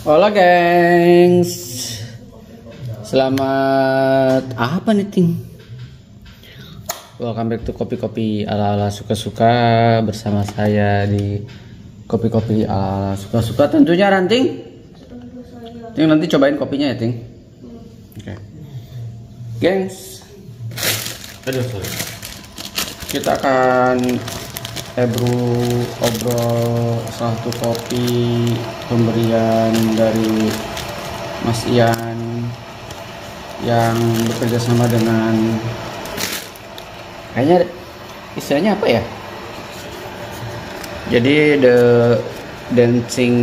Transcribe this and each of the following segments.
Hola gengs, selamat apa nih ting? Welcome back to kopi-kopi ala-ala suka-suka bersama saya di kopi-kopi ala-ala suka-suka tentunya Ranting. Ting nanti cobain kopinya ya ting. Oke. Gengs, aduh sorry. Kita akan obrol salah satu kopi pemberian dari Mas Ian yang bekerja sama dengan kayaknya istilahnya apa ya, jadi The Dancing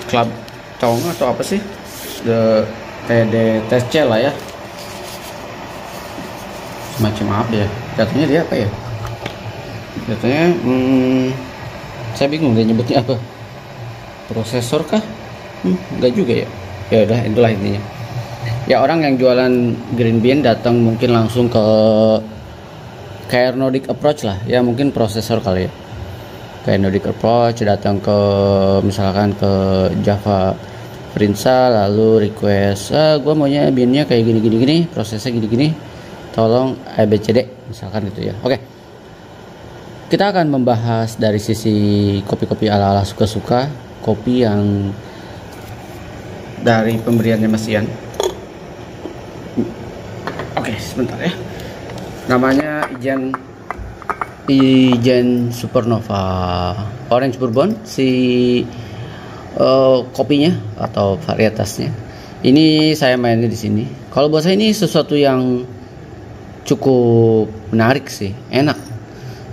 Club Tong atau apa sih, The TDTC lah ya, semacam apa ya katanya, dia apa ya katanya, saya bingung dia nyebutnya apa, prosesor kah? Enggak juga ya. Ya udah, itulah intinya. Ya orang yang jualan green bean datang mungkin langsung ke kayak Nordic Approach lah. Ya mungkin prosesor kali ya. Kayak Nordic Approach datang ke misalkan ke Java Prinsa lalu request, gue maunya beannya kayak gini, prosesnya gini, tolong ABCD misalkan gitu ya. Oke. Kita akan membahas dari sisi kopi-kopi ala-ala suka-suka, kopi yang dari pemberiannya Mas Ian. Oke, sebentar ya. Namanya Ijen Supernova Orange Bourbon, si kopinya atau varietasnya. Ini saya mainnya di sini. Kalau buat saya ini sesuatu yang cukup menarik sih, enak.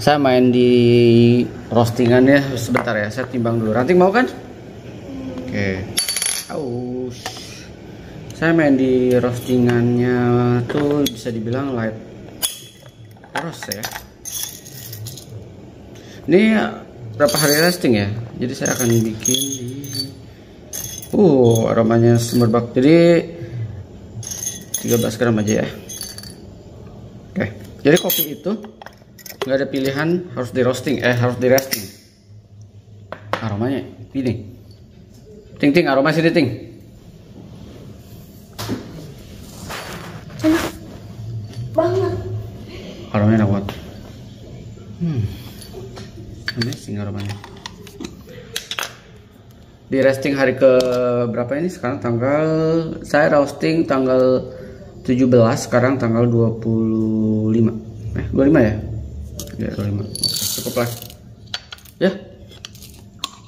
Saya main di roastingannya sebentar ya, saya timbang dulu. Ranting mau kan? Oke. Aus. Saya main di roastingannya tuh bisa dibilang light roast ya. Ini berapa hari roasting ya? Jadi saya akan bikin di aromanya semerbak. Jadi 13 gram aja ya. Oke. Jadi kopi itu nggak ada pilihan, harus di roasting, harus di resting. Aromanya ini ting aroma sini ting, enak banget, aromanya enak banget. Amazing aromanya. Di resting hari ke berapa ini sekarang? Saya roasting tanggal 17, sekarang tanggal 25 ya. Ya, 25. Cukup lah ya.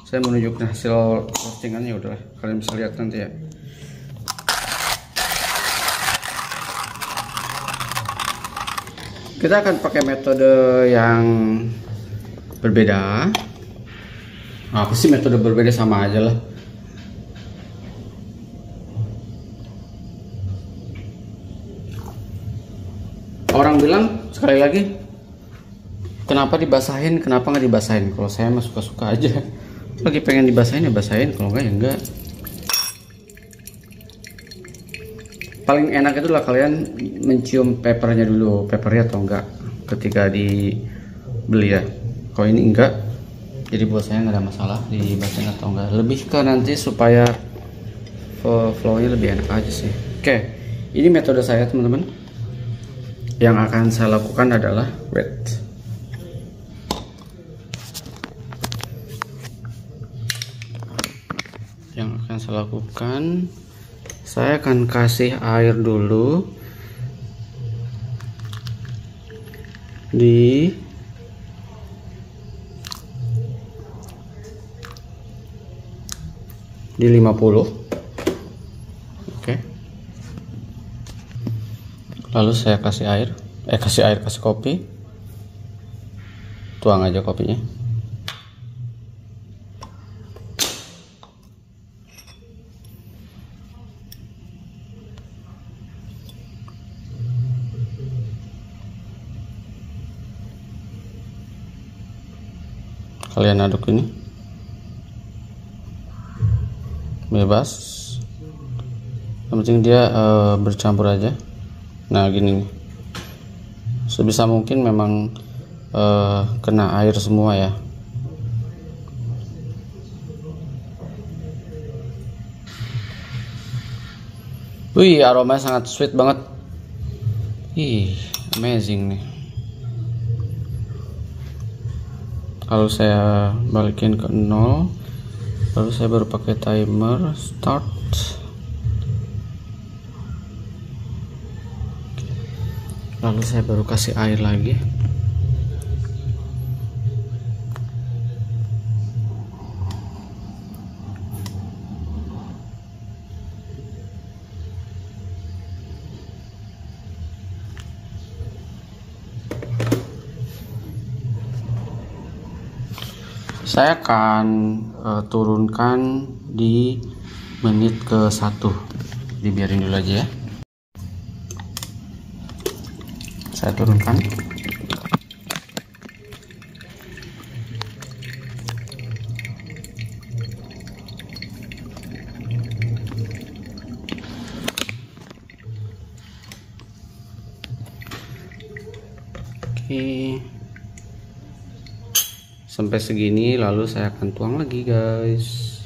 Saya mau nunjukin hasil roastingannya, udahlah kalian bisa lihat nanti ya. Kita akan pakai metode yang berbeda. Apa sih metode berbeda, sama aja lah. Orang bilang sekali lagi, kenapa dibasahin, kenapa nggak dibasahin? Kalau saya mah suka-suka aja. Lagi pengen dibasahin ya basahin, kalau enggak ya enggak. Paling enak itu lah kalian mencium papernya dulu, papernya atau enggak ketika dibeli ya. Kalau ini enggak, jadi buat saya nggak ada masalah dibasahin atau enggak. Lebih ke nanti supaya flow-nya lebih enak aja sih. Oke, ini metode saya teman-teman. Yang akan saya lakukan adalah wet. Yang akan saya lakukan, saya akan kasih air dulu di 50. Oke. Lalu saya kasih kasih kopi. Tuang aja kopinya. Kalian aduk ini bebas, yang penting dia bercampur aja. Nah gini nih, sebisa mungkin memang kena air semua ya. Wih, aromanya sangat sweet banget. Ih, amazing nih. Kalau saya balikin ke 0, lalu saya baru pakai timer start. Lalu saya baru kasih air lagi. Saya akan turunkan di menit ke 1. Dibiarin dulu aja ya. Saya turunkan. Oke. Sampai segini, lalu saya akan tuang lagi guys.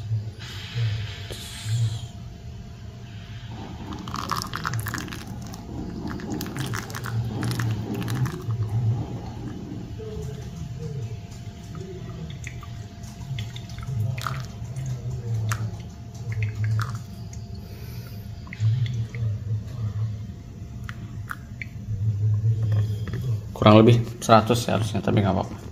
Kurang lebih 100 seharusnya, tapi nggak apa-apa.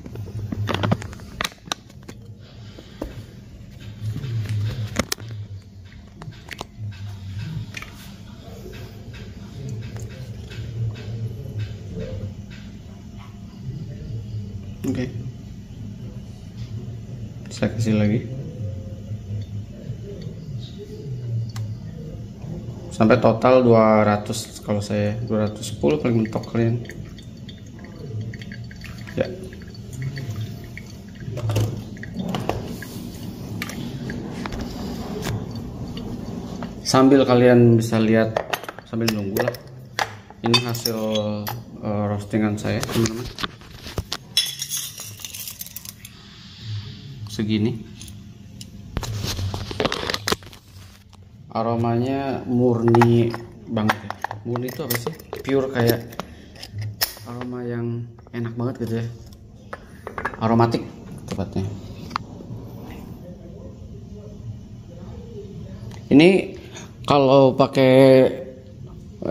Oke, saya kasih lagi sampai total 200. Kalau saya 210 paling mentok kalian ya. Sambil kalian bisa lihat, sambil nunggu lah, ini hasil roastingan saya teman-teman. Segini aromanya murni banget ya. Murni itu apa sih? Pure, kayak aroma yang enak banget gitu ya, aromatik tepatnya. Ini kalau pakai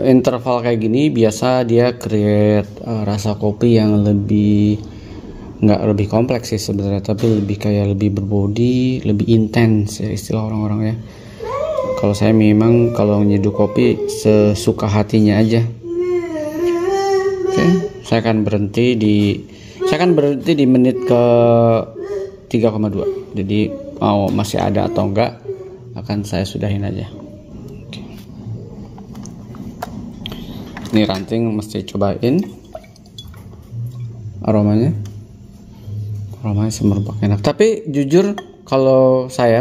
interval kayak gini biasa dia create rasa kopi yang lebih, nggak lebih kompleks sih sebenarnya, tapi lebih kayak lebih berbody, lebih intens ya istilah orang-orang ya. Kalau saya memang kalau nyeduh kopi sesuka hatinya aja. Oke, saya akan berhenti di menit ke 3,2. Jadi mau masih ada atau enggak akan saya sudahin aja. Oke. Ini ranting mesti cobain aromanya semerbak enak. Tapi jujur kalau saya,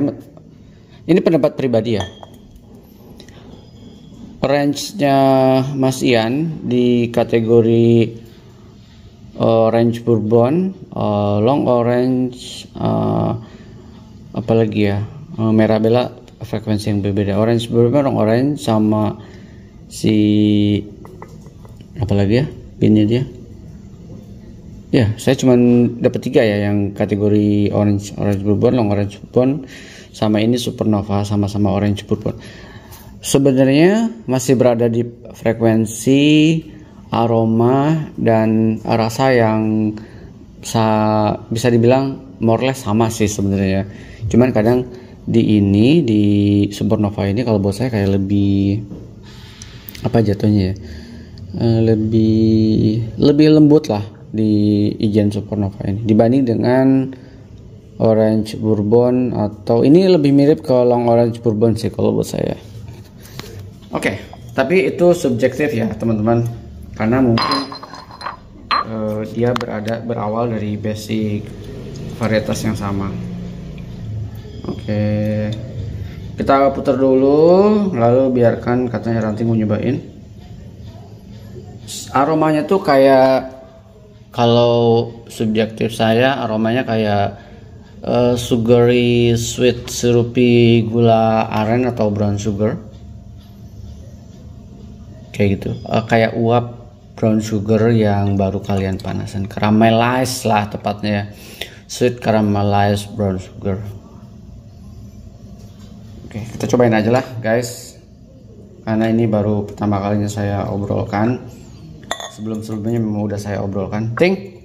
ini pendapat pribadi ya, range-nya Mas Ian di kategori orange bourbon, long orange, apalagi ya, Mirabella frekuensi yang berbeda. Orange bourbon, long orange, sama si apalagi ya pinnya dia. Ya, saya cuma dapat 3 ya yang kategori orange bourbon, long orange bourbon, sama ini supernova, sama-sama orange bourbon. Sebenarnya masih berada di frekuensi aroma dan rasa yang bisa dibilang more or less sama sih sebenarnya. Cuman kadang di supernova ini kalau buat saya kayak lebih apa jatuhnya ya, lebih lembut lah di Ijen supernova ini dibanding dengan orange bourbon, atau ini lebih mirip ke long orange bourbon sih kalau buat saya. Oke, tapi itu subjektif ya teman-teman, karena mungkin dia berawal dari basic varietas yang sama. Oke, kita putar dulu, lalu biarkan katanya ranting mau nyobain. Aromanya tuh kayak, kalau subjektif saya aromanya kayak sugary sweet syrupy gula aren atau brown sugar. kayak gitu. Kayak uap brown sugar yang baru kalian panasan, caramelize lah tepatnya, sweet caramelized brown sugar. Oke, kita cobain aja lah guys, karena ini baru pertama kalinya saya obrolkan. Sebelumnya memang udah saya obrolkan. Ting,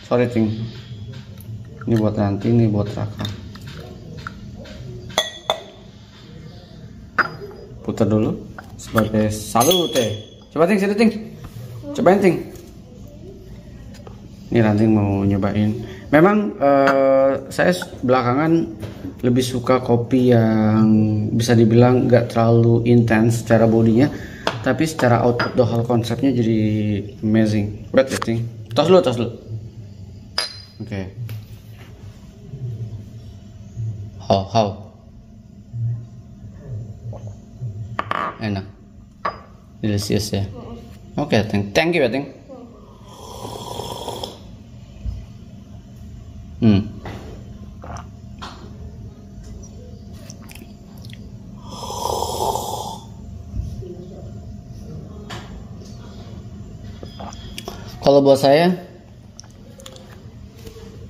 sorry Ting, ini buat nanti, ini buat Raka. Putar dulu sebagai salute. Coba Ting, sini Ting, cobain Ting. Ini Ranting mau nyobain. Memang saya belakangan lebih suka kopi yang bisa dibilang nggak terlalu intens secara bodinya, tapi secara output the whole konsepnya jadi amazing. Berat ya Ting. Tos dulu. Oke. How? Enak, delicious ya. Oke, thank you ya Ting. Kalau buat saya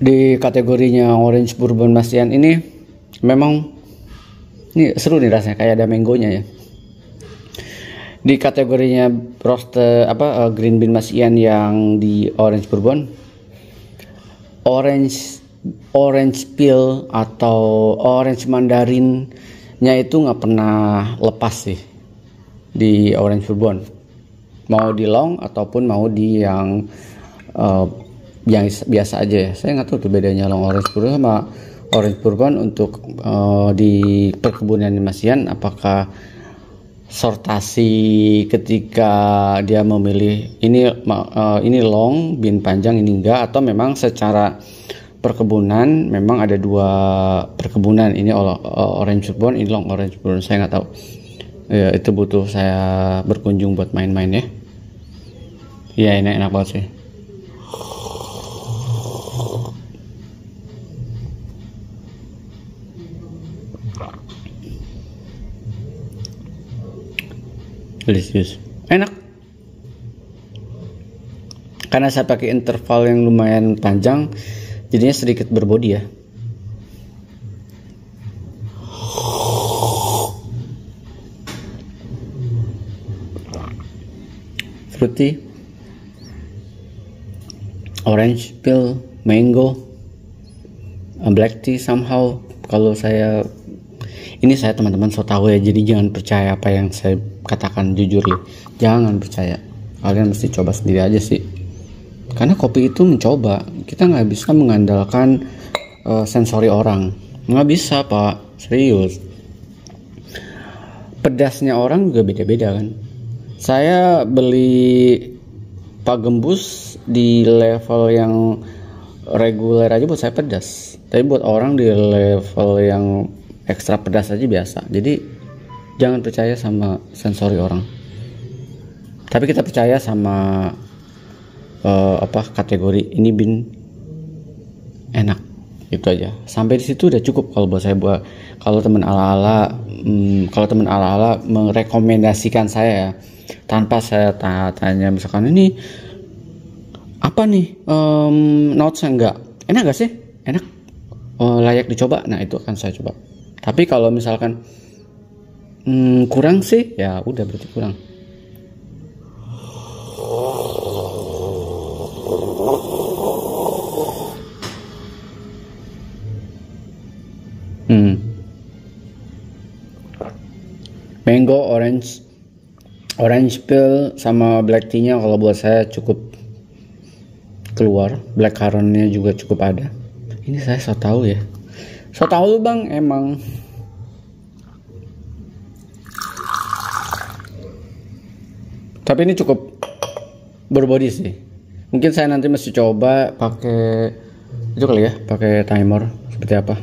di kategorinya Orange Bourbon Masian ini memang ini seru nih rasanya, kayak ada mangonya ya. Di kategorinya roasted green bean Masian yang di Orange Bourbon, orange peel atau orange mandarinnya itu nggak pernah lepas sih di Orange Bourbon, mau di long ataupun mau di yang biasa aja ya. Saya nggak tahu tuh bedanya long Orange Bourbon sama Orange Bourbon untuk di perkebunan Masian, apakah sortasi ketika dia memilih ini long bean panjang ini enggak, atau memang secara perkebunan memang ada dua perkebunan, ini Orange Bourbon, ini long Orange Bourbon. Saya nggak tahu ya, itu butuh saya berkunjung buat main-main ya. Iya, ini enak banget sih. Delicious, enak. Karena saya pakai interval yang lumayan panjang, jadinya sedikit berbodi ya. Fruity, orange peel, mango, black tea somehow. Kalau saya teman-teman so tahu ya, jadi jangan percaya apa yang saya katakan, jujur ya, jangan percaya. Kalian mesti coba sendiri aja sih, karena kopi itu mencoba. Kita nggak bisa mengandalkan sensori orang, nggak bisa Pak, serius. Pedasnya orang juga beda-beda kan. Saya beli Pak Gembus di level yang reguler aja buat saya pedas, tapi buat orang di level yang ekstra pedas aja biasa. Jadi jangan percaya sama sensori orang, tapi kita percaya sama kategori ini bin enak, itu aja. Sampai di situ udah cukup kalau buat saya. Kalau teman ala-ala merekomendasikan saya ya, tanpa saya tanya misalkan ini apa nih notesnya, enggak enak gak sih, enak, layak dicoba, nah itu akan saya coba. Tapi kalau misalkan kurang sih, ya udah berarti kurang. Mango, orange peel sama black tea-nya kalau buat saya cukup keluar. Black currant-nya juga cukup ada. Ini saya so tahu ya. So tahu bang emang. Tapi ini cukup berbody sih. Mungkin saya nanti mesti coba pakai itu kali ya, pakai timer seperti apa.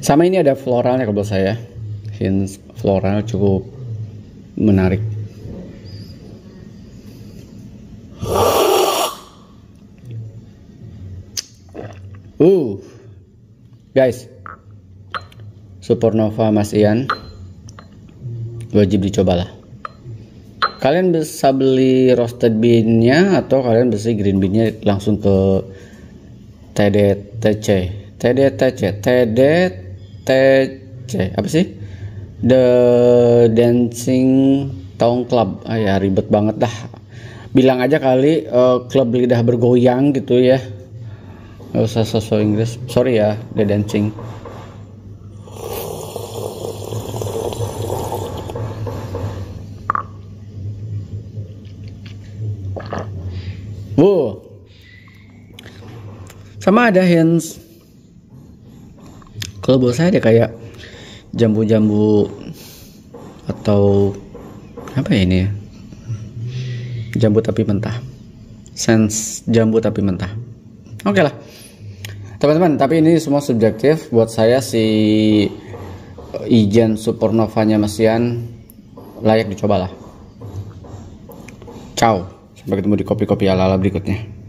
Sama ini ada floralnya kalau saya. Hints floral cukup menarik. Guys, Supernova Mas Ian, wajib dicobalah. Kalian bisa beli roasted bean-nya atau kalian bisa green bean-nya langsung ke TDTC apa sih? The Dancing Town Club. Ya ribet banget dah. Bilang aja kali klub lidah bergoyang gitu ya. Gak usah sosok Inggris. Sorry ya, The Dancing. Wow. Sama ada hands. Kalau buat saya ada kayak jambu-jambu atau apa ya ini ya? Jambu tapi mentah. Sense jambu tapi mentah. Oke lah. Teman-teman, tapi ini semua subjektif. Buat saya si Ijen Supernovanya Mas Ian layak dicobalah. Ciao. Sampai ketemu di kopi-kopi ala-ala berikutnya.